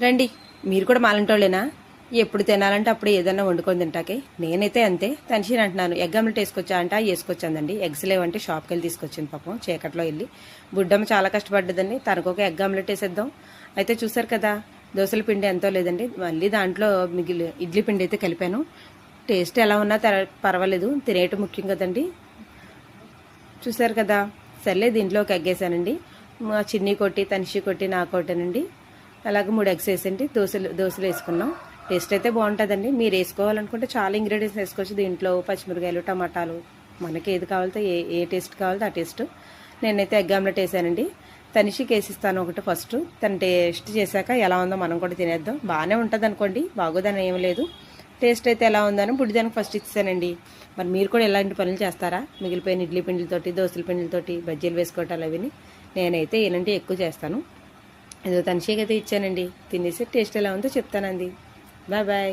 రండి, మీరు కూడా మాలంటోళ్ళేనా? ఎప్పుడు తినాలంటే అప్పుడు ఏదన్నా వండుకొని తింటాకే. నేనైతే అంతే. తనిషిని అంటున్నాను, ఎగ్ ఆమ్లెట్ వేసుకొచ్చా అంట, వేసుకొచ్చాందండి. ఎగ్స్ లేవంటే షాప్కి వెళ్ళి తీసుకొచ్చింది పాపం, చీకట్లో వెళ్ళి. బుడ్డమ్మ చాలా కష్టపడ్డదండి, తనకు ఒక ఎగ్ ఆమ్లెట్ వేసేద్దాం. అయితే చూసారు కదా, దోశల పిండి ఎంతో లేదండి, మళ్ళీ దాంట్లో ఇడ్లీ పిండి అయితే కలిపాను. టేస్ట్ ఎలా ఉన్నా పర్వాలేదు, తినేయటం ముఖ్యం కదండి. చూసారు కదా, సర్లే దీంట్లోకి ఎగ్ వేసానండి. మా చిన్ని కొట్టి, తనిషి కొట్టి, నా కొట్టానండి. అలాగే 3 ఎగ్స్ వేసండి, దోశలు వేసుకున్నాం. టేస్ట్ అయితే బాగుంటుందండి. మీరు వేసుకోవాలనుకుంటే చాలా ఇంగ్రీడియంట్స్ వేసుకోవచ్చు దీంట్లో. పచ్చిమిరకాయలు, టమాటాలు, మనకి ఏది కావాలో ఏ టేస్ట్ కావాలో ఆ టేస్ట్. నేనైతే ఎగ్ ఆమ్లెట్ వేసానండి. తనిషికి వేసిస్తాను ఒకటి ఫస్ట్. తను టేస్ట్ చేశాక ఎలా ఉందో మనం కూడా తినేద్దాం. బాగానే ఉంటుంది అనుకోండి, బాగోదని ఏం లేదు. టేస్ట్ అయితే ఎలా ఉందని బుడ్డిదానికి ఫస్ట్ ఇచ్చానండి. మరి మీరు కూడా ఇలాంటి పనులు చేస్తారా? మిగిలిపోయిన ఇడ్లీ పిండిలతోటి, దోశల పిండిలతోటి బజ్జీలు వేసుకోవటాలు అవిని. నేనైతే ఇలాంటివి ఎక్కువ చేస్తాను. ఏదో తనిషికి అయితే ఇచ్చానండి. తినేసి టేస్ట్ ఎలా ఉందో చెప్తానండి. Bye bye.